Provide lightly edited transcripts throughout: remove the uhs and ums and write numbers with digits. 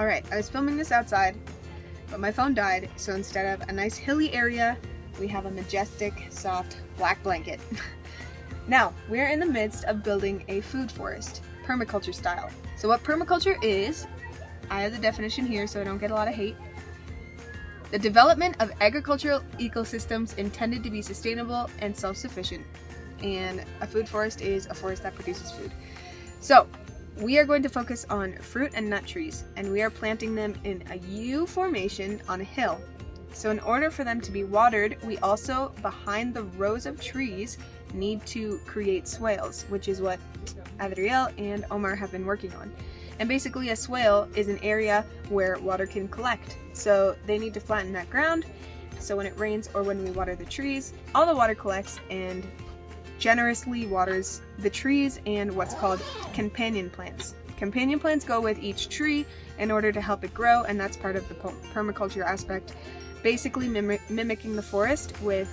Alright, I was filming this outside, but my phone died, so instead of a nice hilly area, we have a majestic, soft, black blanket. Now, we're in the midst of building a food forest, permaculture style. So what permaculture is, I have the definition here so I don't get a lot of hate. The development of agricultural ecosystems intended to be sustainable and self-sufficient. And a food forest is a forest that produces food. So, we are going to focus on fruit and nut trees, and we are planting them in a U formation on a hill. So in order for them to be watered, we also, behind the rows of trees, need to create swales, which is what Adriel and Omar have been working on. And basically a swale is an area where water can collect. So they need to flatten that ground, so when it rains or when we water the trees, all the water collects and generously waters the trees and what's called companion plants. Companion plants go with each tree in order to help it grow, and that's part of the permaculture aspect, basically mimicking the forest with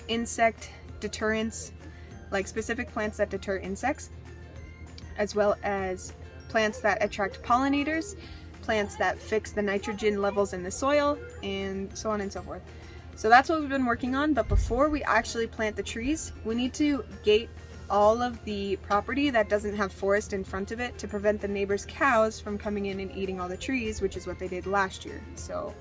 insect deterrents, like specific plants that deter insects, as well as plants that attract pollinators, plants that fix the nitrogen levels in the soil, and so on and so forth. So that's what we've been working on, but before we actually plant the trees, we need to gate all of the property that doesn't have forest in front of it to prevent the neighbors' cows from coming in and eating all the trees, which is what they did last year. So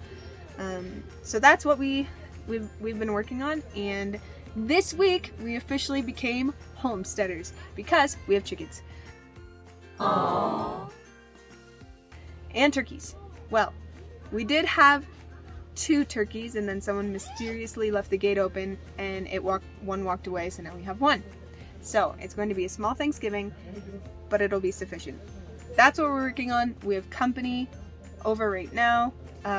that's what we've been working on, and this week we officially became homesteaders because we have chickens. Aww. And turkeys. Well, we did have 2 turkeys, and then someone mysteriously left the gate open and one walked away, so now we have 1. So it's going to be a small Thanksgiving, but it'll be sufficient. That's what we're working on. We have company over right now.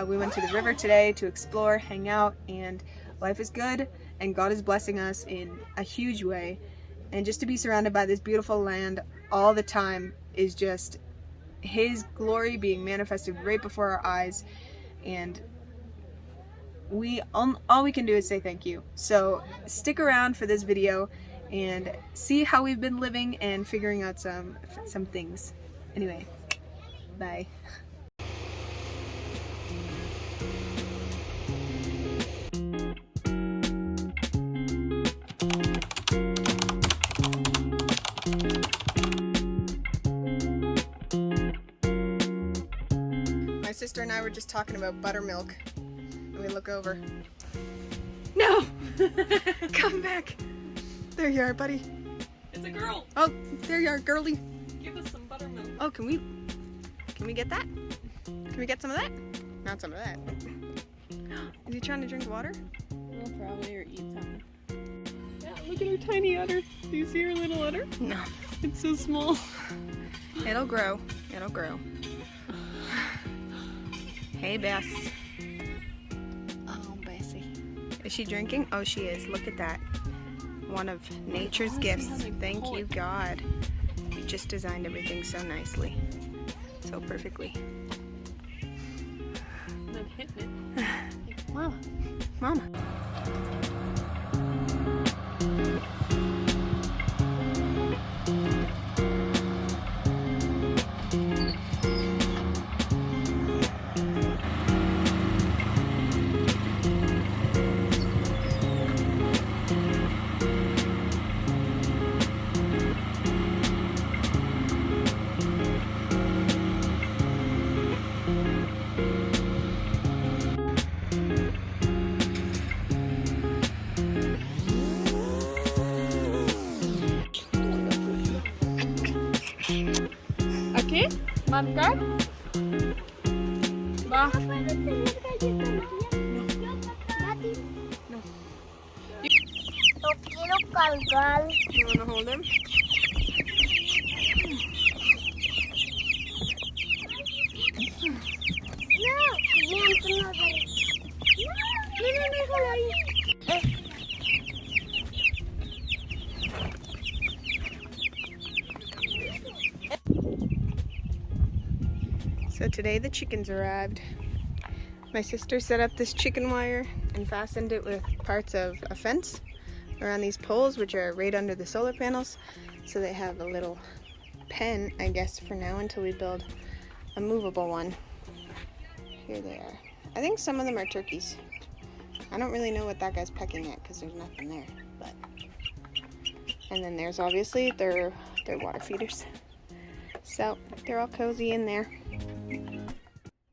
We went to the river today to explore, hang out, and life is good, and God is blessing us in a huge way. And just to be surrounded by this beautiful land all the time is just His glory being manifested right before our eyes, and all we can do is say thank you. So stick around for this video and see how we've been living and figuring out some things. Anyway, bye. My sister and I were just talking about buttermilk. We look over. No! Come back! There you are, buddy. It's a girl. Oh, there you are, girly. Give us some buttermilk. Oh, can we get that? Can we get some of that? Not some of that. Is he trying to drink water? Well, probably, or eat something. Yeah, look at her tiny udder. Do you see her little udder? No. It's so small. It'll grow. It'll grow. Hey, Bess. Oh, Bessie. Is she drinking? Oh, she is. Look at that. One of nature's gifts. Thank you, God. You just designed everything so nicely. So perfectly. I'm hitting it. Wow. Mama. Okay, marcar. Va. No quiero cargar. You want to hold him? No, déjalo ahí. So today the chickens arrived. My sister set up this chicken wire and fastened it with parts of a fence around these poles, which are right under the solar panels. So they have a little pen, I guess, for now until we build a movable one. Here they are. I think some of them are turkeys. I don't really know what that guy's pecking at because there's nothing there. But and then there's obviously their water feeders. So they're all cozy in there.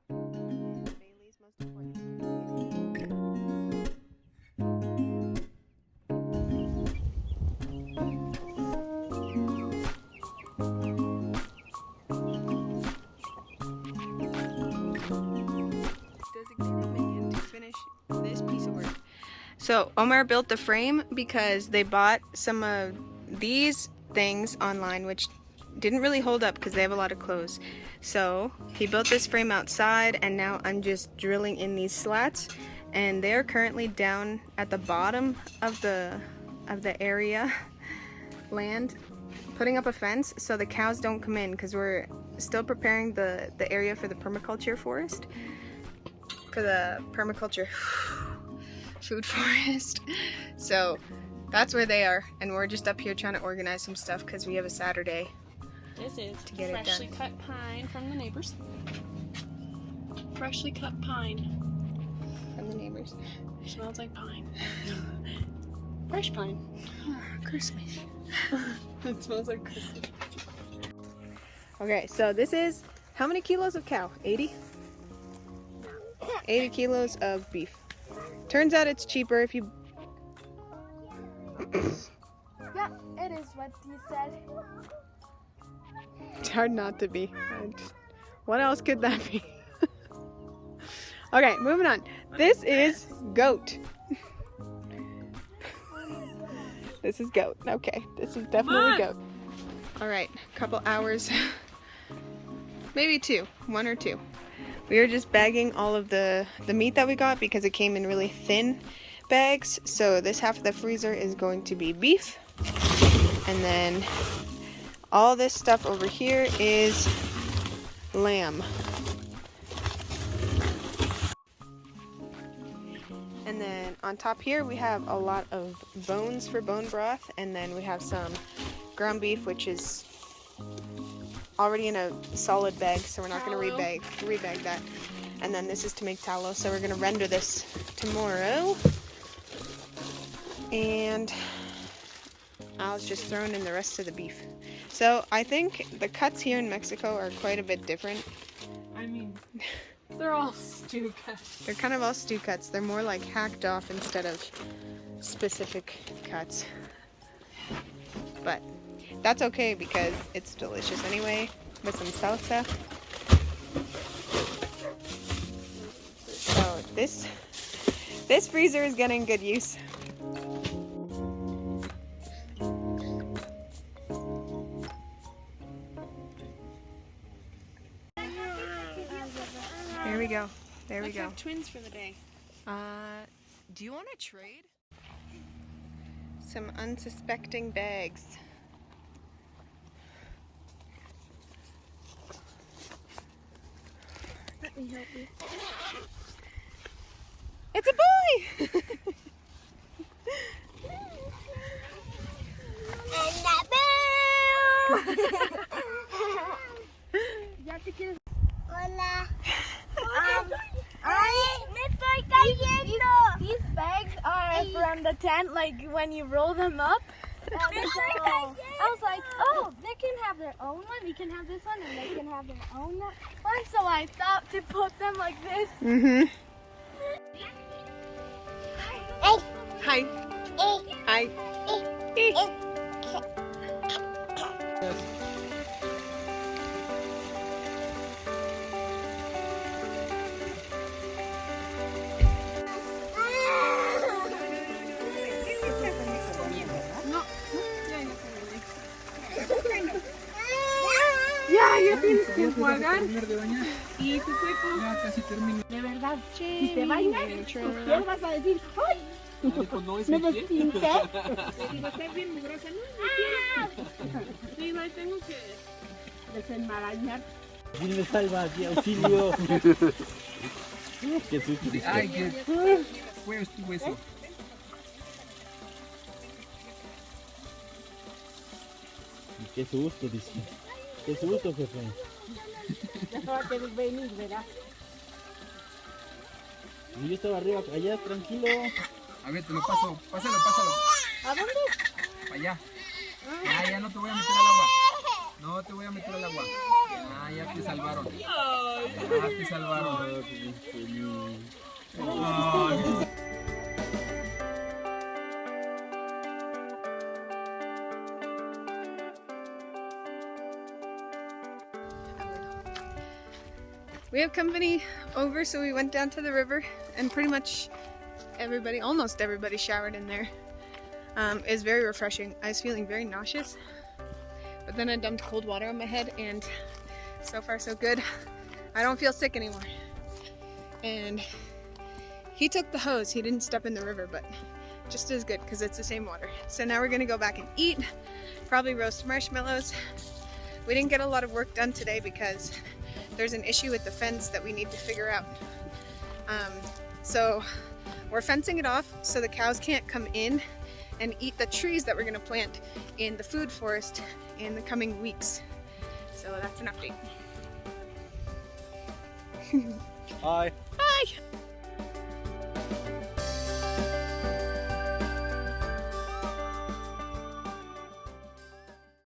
Bailey's most important. Designated man to finish this piece of work. So Omar built the frame because they bought some of these things online, which didn't really hold up because they have a lot of clothes. So he built this frame outside, and now I'm just drilling in these slats, and they're currently down at the bottom of the area land, putting up a fence so the cows don't come in, because we're still preparing the area for the permaculture forest, for the permaculture food forest. So that's where they are, and we're just up here trying to organize some stuff because we have a Saturday. This is to get freshly it done. cut pine from the neighbors. Freshly cut pine. From the neighbors. Smells like pine. Fresh pine. Christmas. It smells like Christmas. Okay, so this is how many kilos of cow? 80? 80 kilos of beef. Turns out it's cheaper if you... Yeah, it is what you said. It's hard not to be. What else could that be? Okay, moving on. This is goat. This is goat. Okay, this is definitely goat. All right, a couple hours, maybe two, one or two. We are just bagging all of the meat that we got because it came in really thin bags. So this half of the freezer is going to be beef, and then all this stuff over here is lamb. And then on top here we have a lot of bones for bone broth, and then we have some ground beef, which is already in a solid bag, so we're not going to rebag that. And then this is to make tallow, so we're going to render this tomorrow. And I was just throwing in the rest of the beef. So I think the cuts here in Mexico are quite a bit different. I mean, they're all stew cuts. They're kind of all stew cuts. They're more like hacked off instead of specific cuts. But that's okay because it's delicious anyway with some salsa. So this freezer is getting good use. There we go. There we Let's go. have twins for the day. Do you want to trade? Some unsuspecting bags. Let me help you. It's a boy! Hola. These bags are from the tent, like when you roll them up. So I was like, oh, they can have their own one, we can have this one, and they can have their own one. So I thought to put them like this. Mm-hmm. Hey. Hi. Hi. Ya tienes que enjuagar. Y tu cuerpo. Ya casi termino. De verdad, si te bañas, tus pies vas a decir, ¡ay! No es Me el pie. despinté. Digo, estás bien mugrosa, ¿no? Sí, la tengo que desenmarañar. ¿Quién me salva aquí? ¡Auxilio! ¡Qué susto! Ay, que fue tu hueso. ¡Qué susto, dice! ¡Qué susto, jefe! Ya te venir, verás. Y yo estaba arriba, allá, tranquilo. A ver, te lo paso. Pásalo, pásalo. ¿A dónde? Para allá. Ya, ya no te voy a meter al agua. No te voy a meter al agua. Ah, ya te salvaron. Ya te salvaron. Ay. We have company over, so we went down to the river, and pretty much everybody, almost everybody, showered in there. It's very refreshing. I was feeling very nauseous, but then I dumped cold water on my head, and so far so good. I don't feel sick anymore. And he took the hose. He didn't step in the river, but just as good because it's the same water. So now we're gonna go back and eat, probably roast marshmallows. We didn't get a lot of work done today because there's an issue with the fence that we need to figure out. So we're fencing it off so the cows can't come in and eat the trees that we're gonna plant in the food forest in the coming weeks. So that's an update. Hi. Bye!